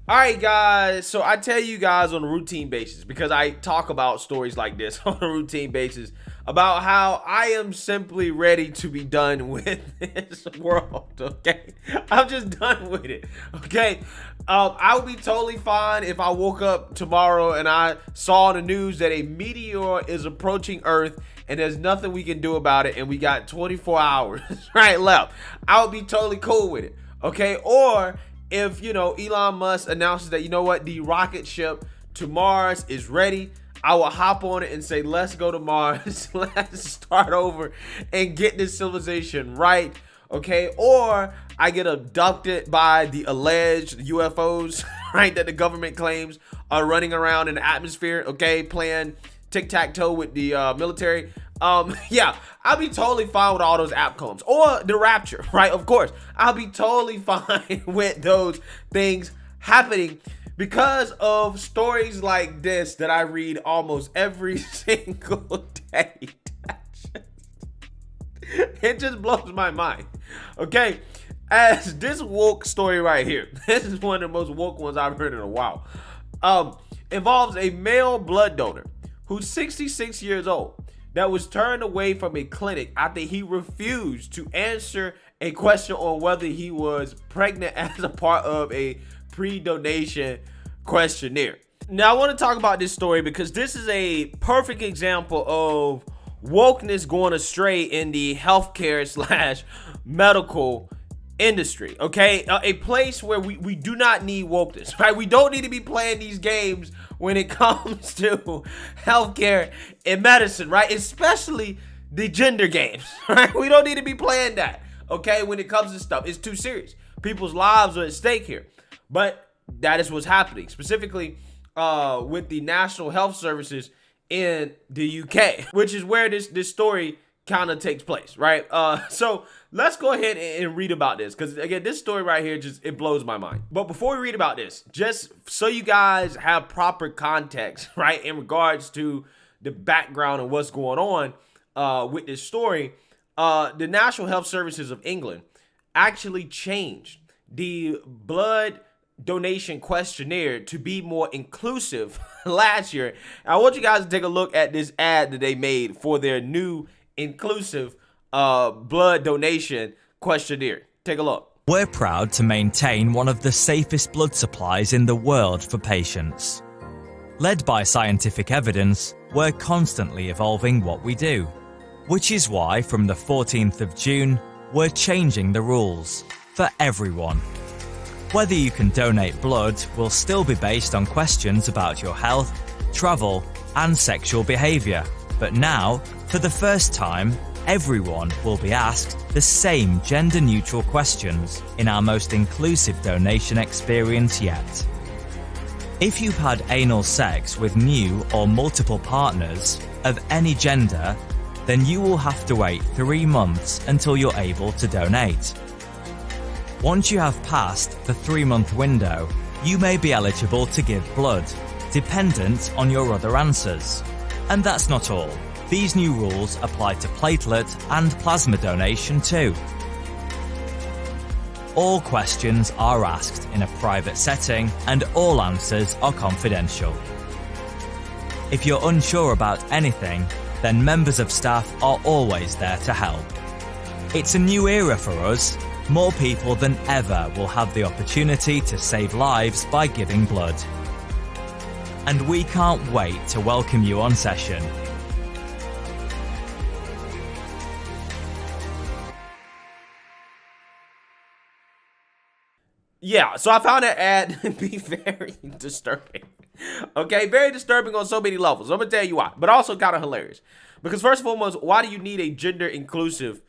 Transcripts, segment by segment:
All right, guys. So I tell you guys on a routine basis, because I talk about stories like this on a routine basis, about how I am simply ready to be done with this world. Okay, I'm just done with it. Okay, I would be totally fine if I woke up tomorrow and I saw on the news that a meteor is approaching Earth and there's nothing we can do about it, and we got 24 hours right left. I would be totally cool with it. Okay, or if Elon Musk announces that the rocket ship to Mars is ready, I will hop on it and say, let's go to Mars. Let's start over and get this civilization right. Okay, or I get abducted by the alleged UFOs, right, that the government claims are running around in the atmosphere, okay, playing tic-tac-toe with the military. Yeah, I'll be totally fine with all those outcomes. Or the rapture, right? Of course, I'll be totally fine with those things happening because of stories like this that I read almost every single day. It just blows my mind. Okay, as this woke story right here, this is one of the most woke ones I've heard in a while. Involves a male blood donor who's 66 years old that was turned away from a clinic after he refused to answer a question on whether he was pregnant as a part of a pre-donation questionnaire. Now, I want to talk about this story because this is a perfect example of wokeness going astray in the healthcare slash medical industry. Okay, a place where we do not need wokeness, right? We don't need to be playing these games when it comes to healthcare and medicine, right? Especially the gender games, right? We don't need to be playing that, okay? When it comes to stuff, it's too serious. People's lives are at stake here. But that is what's happening, specifically with the National Health Services in the UK, which is where this story kind of takes place, right? So let's go ahead and read about this, because again, this story right here it blows my mind. But before we read about this, just so you guys have proper context, right, in regards to the background and what's going on with this story, the National Health Services of England actually changed the blood donation questionnaire to be more inclusive last year. I want you guys to take a look at this ad that they made for their new inclusive blood donation questionnaire. Take a look. We're proud to maintain one of the safest blood supplies in the world for patients. Led by scientific evidence, we're constantly evolving what we do, which is why from the 14th of June, we're changing the rules for everyone. Whether you can donate blood will still be based on questions about your health, travel, and sexual behavior. But now, for the first time, everyone will be asked the same gender-neutral questions in our most inclusive donation experience yet. If you've had anal sex with new or multiple partners of any gender, then you will have to wait 3 months until you're able to donate. Once you have passed the 3-month window, you may be eligible to give blood, dependent on your other answers. And that's not all. These new rules apply to platelet and plasma donation too. All questions are asked in a private setting and all answers are confidential. If you're unsure about anything, then members of staff are always there to help. It's a new era for us. More people than ever will have the opportunity to save lives by giving blood. And we can't wait to welcome you on session. Yeah, so I found that ad to be very disturbing. Okay, very disturbing on so many levels. I'm gonna tell you why, but also kind of hilarious. Because first and foremost, why do you need a gender inclusive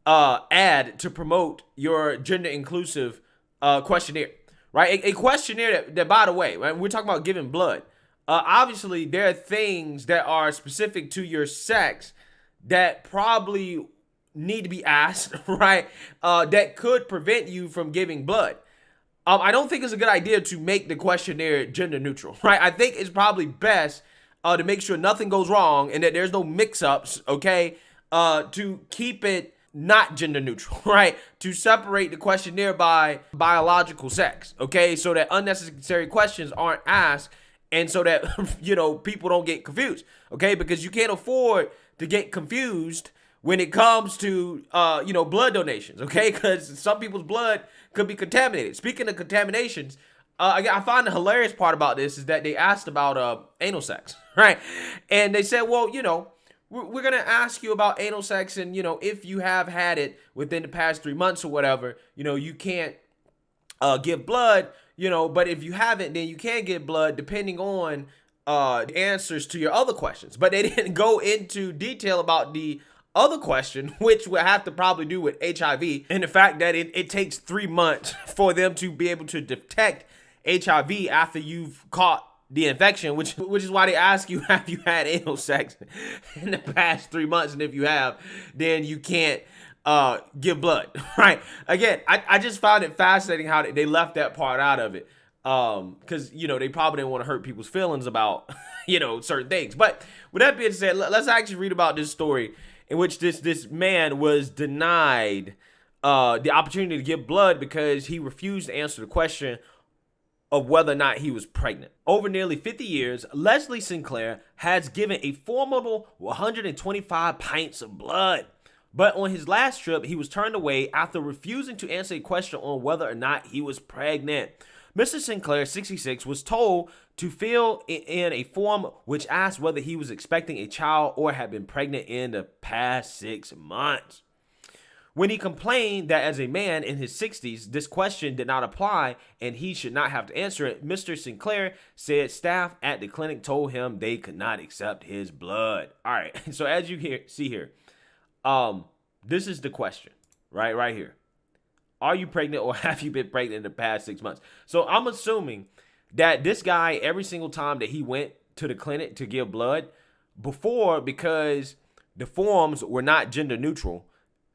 ad to promote your gender inclusive questionnaire, right? A questionnaire that, by the way, right, we're talking about giving blood. Obviously, there are things that are specific to your sex that probably need to be asked, right? That could prevent you from giving blood. I don't think it's a good idea to make the questionnaire gender neutral, right? I think it's probably best to make sure nothing goes wrong and that there's no mix-ups, okay? To keep it not gender neutral, right? To separate the questionnaire by biological sex, okay? So that unnecessary questions aren't asked and so that, people don't get confused, okay? Because you can't afford to get confused when it comes to, blood donations, okay? Because some people's blood could be contaminated. Speaking of contaminations, I find the hilarious part about this is that they asked about anal sex, right? And they said, well, we're going to ask you about anal sex and, if you have had it within the past 3 months or whatever, you can't give blood, but if you haven't, then you can get blood depending on the answers to your other questions. But they didn't go into detail about the other question, which we'll have to probably do with HIV, and the fact that it takes 3 months for them to be able to detect HIV after you've caught the infection, which is why they ask you, have you had anal sex in the past 3 months? And if you have, then you can't give blood, right? Again, I just found it fascinating how they left that part out of it. Because, they probably didn't want to hurt people's feelings about, certain things. But with that being said, let's actually read about this story in which this man was denied the opportunity to give blood because he refused to answer the question of whether or not he was pregnant. Over nearly 50 years, Leslie Sinclair has given a formidable 125 pints of blood. But on his last trip, he was turned away after refusing to answer a question on whether or not he was pregnant. Mr. Sinclair, 66, was told to fill in a form which asked whether he was expecting a child or had been pregnant in the past 6 months. When he complained that as a man in his 60s, this question did not apply and he should not have to answer it, Mr. Sinclair said staff at the clinic told him they could not accept his blood. All right, so as you see here, this is the question, right here. Are you pregnant or have you been pregnant in the past 6 months? So I'm assuming that this guy, every single time that he went to the clinic to give blood, before, because the forms were not gender neutral,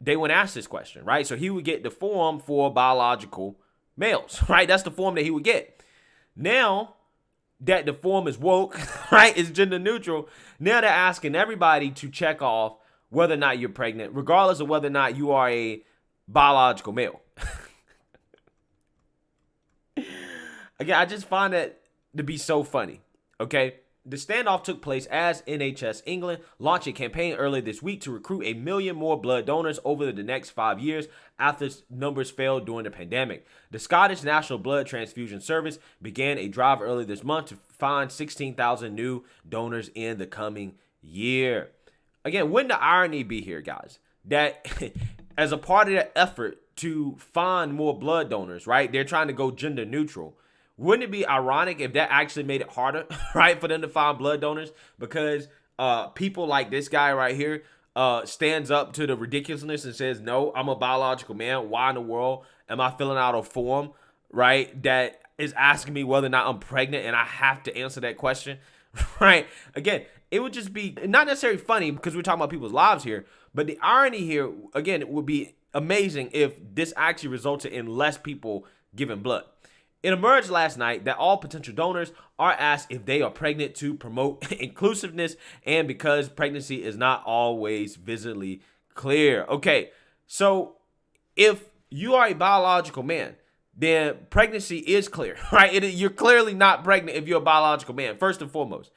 they wouldn't ask this question, right? So he would get the form for biological males, right? That's the form that he would get. Now that the form is woke, right, it's gender neutral, now they're asking everybody to check off whether or not you're pregnant, regardless of whether or not you are a biological male. Again, I just find that to be so funny, okay? The standoff took place as NHS England launched a campaign earlier this week to recruit 1 million more blood donors over the next 5 years after numbers failed during the pandemic. The Scottish National Blood Transfusion Service began a drive earlier this month to find 16,000 new donors in the coming year. Again, wouldn't the irony be here, guys, that as a part of that effort to find more blood donors, right, they're trying to go gender neutral. Wouldn't it be ironic if that actually made it harder, right, for them to find blood donors? Because people like this guy right here stands up to the ridiculousness and says, no, I'm a biological man. Why in the world am I filling out a form, right, that is asking me whether or not I'm pregnant and I have to answer that question, right? Again, it would just be not necessarily funny because we're talking about people's lives here, but the irony here, again, it would be amazing if this actually resulted in less people giving blood. It emerged last night that all potential donors are asked if they are pregnant to promote inclusiveness and because pregnancy is not always visibly clear. Okay, so if you are a biological man, then pregnancy is clear, right? You're clearly not pregnant if you're a biological man, first and foremost.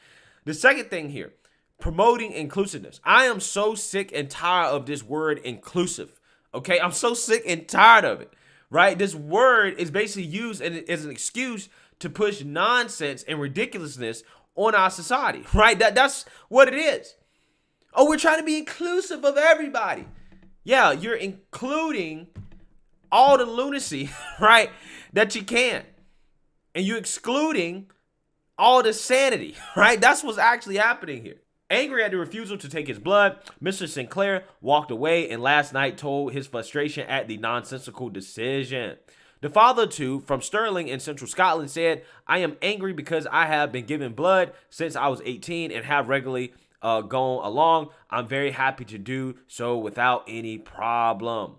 The second thing here, promoting inclusiveness. I am so sick and tired of this word inclusive, okay? I'm so sick and tired of it. Right? This word is basically used as an excuse to push nonsense and ridiculousness on our society, right? That's what it is. Oh, we're trying to be inclusive of everybody. Yeah, you're including all the lunacy, right, that you can. And you're excluding all the sanity, right? That's what's actually happening here. Angry at the refusal to take his blood, Mr. Sinclair walked away and last night told his frustration at the nonsensical decision. The father, too, from Stirling in central Scotland said, I am angry because I have been given blood since I was 18 and have regularly gone along. I'm very happy to do so without any problem.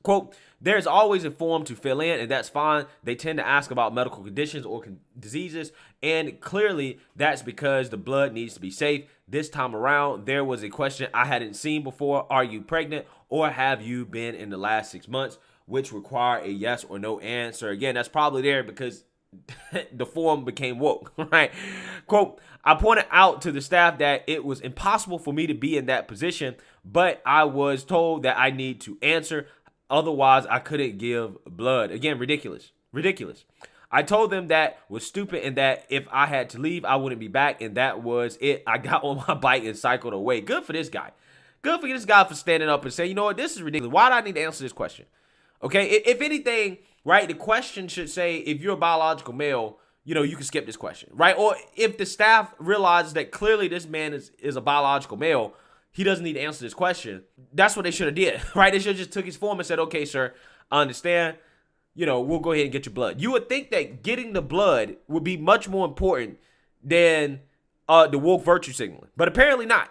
Quote, there's always a form to fill in, and that's fine. They tend to ask about medical conditions or diseases, and clearly that's because the blood needs to be safe. This time around, there was a question I hadn't seen before. Are you pregnant, or have you been in the last 6 months, which require a yes or no answer. Again, that's probably there because the form became woke, right? Quote, I pointed out to the staff that it was impossible for me to be in that position, but I was told that I need to answer. Otherwise, I couldn't give blood. Again, ridiculous. I told them that was stupid and that if I had to leave, I wouldn't be back. And that was it. I got on my bike and cycled away. Good for this guy. Good for this guy for standing up and saying, you know what, this is ridiculous. Why do I need to answer this question? Okay, if anything, right, the question should say, if you're a biological male, you can skip this question, right? Or if the staff realizes that clearly this man is a biological male, he doesn't need to answer this question. That's what they should have did, right? They should have just took his form and said, okay, sir, I understand. We'll go ahead and get your blood. You would think that getting the blood would be much more important than the woke virtue signaling, but apparently not.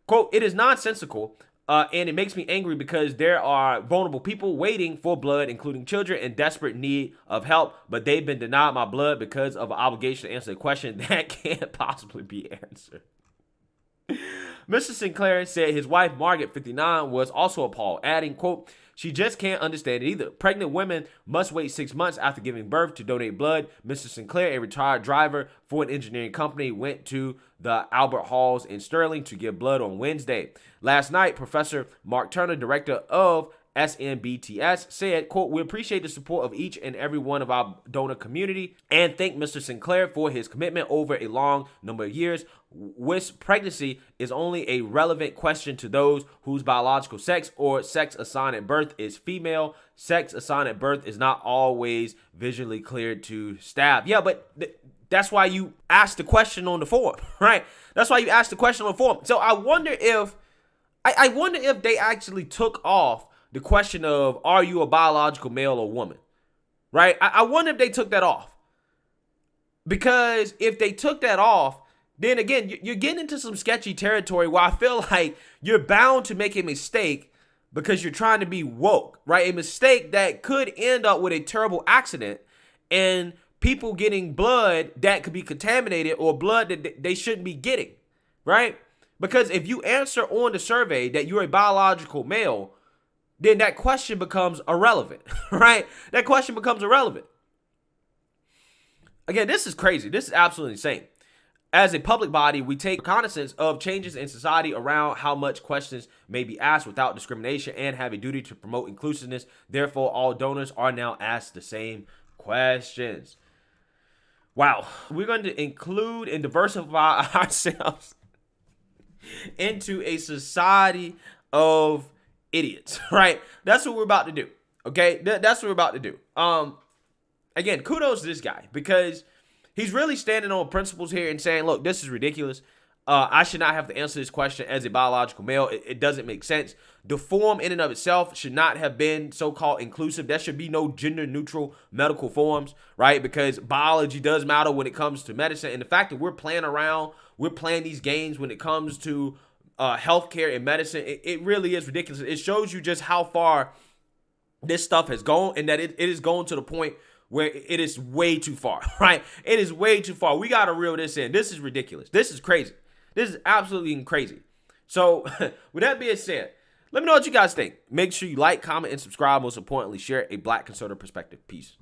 Quote, it is nonsensical. And it makes me angry because there are vulnerable people waiting for blood, including children in desperate need of help, but they've been denied my blood because of an obligation to answer a question that can't possibly be answered. Mr. Sinclair said his wife, Margaret, 59, was also appalled, adding, quote, she just can't understand it either. Pregnant women must wait 6 months after giving birth to donate blood. Mr. Sinclair, a retired driver for an engineering company, went to the Albert Halls in Sterling to give blood on Wednesday. Last night, Professor Mark Turner, director of SNBTS, said, quote, we appreciate the support of each and every one of our donor community and thank Mr. Sinclair for his commitment over a long number of years. With pregnancy is only a relevant question to those whose biological sex or sex assigned at birth is female. Sex assigned at birth is not always visually clear to staff. Yeah, but that's why you asked the question on the form, right? That's why you asked the question on the form. So I wonder if they actually took off the question of, are you a biological male or woman, right? I wonder if they took that off. Because if they took that off, then again, you're getting into some sketchy territory where I feel like you're bound to make a mistake because you're trying to be woke, right? A mistake that could end up with a terrible accident and people getting blood that could be contaminated or blood that they shouldn't be getting, right? Because if you answer on the survey that you're a biological male, then that question becomes irrelevant, right? That question becomes irrelevant. Again, this is crazy. This is absolutely insane. As a public body, we take cognizance of changes in society around how much questions may be asked without discrimination and have a duty to promote inclusiveness. Therefore, all donors are now asked the same questions. Wow. We're going to include and diversify ourselves into a society of idiots, right? That's what we're about to do. Okay? That's what we're about to do. Again, kudos to this guy because he's really standing on principles here and saying, look, this is ridiculous. I should not have to answer this question as a biological male. It doesn't make sense. The form in and of itself should not have been so-called inclusive. There should be no gender-neutral medical forms, right? Because biology does matter when it comes to medicine. And the fact that we're playing around, we're playing these games when it comes to healthcare and medicine, it really is ridiculous. It shows you just how far this stuff has gone and that it is going to the point where it is way too far, right? It is way too far. We got to reel this in. This is ridiculous. This is crazy. This is absolutely crazy. So with that being said, let me know what you guys think. Make sure you like, comment, and subscribe. Most importantly, share a Black conservative perspective. Peace.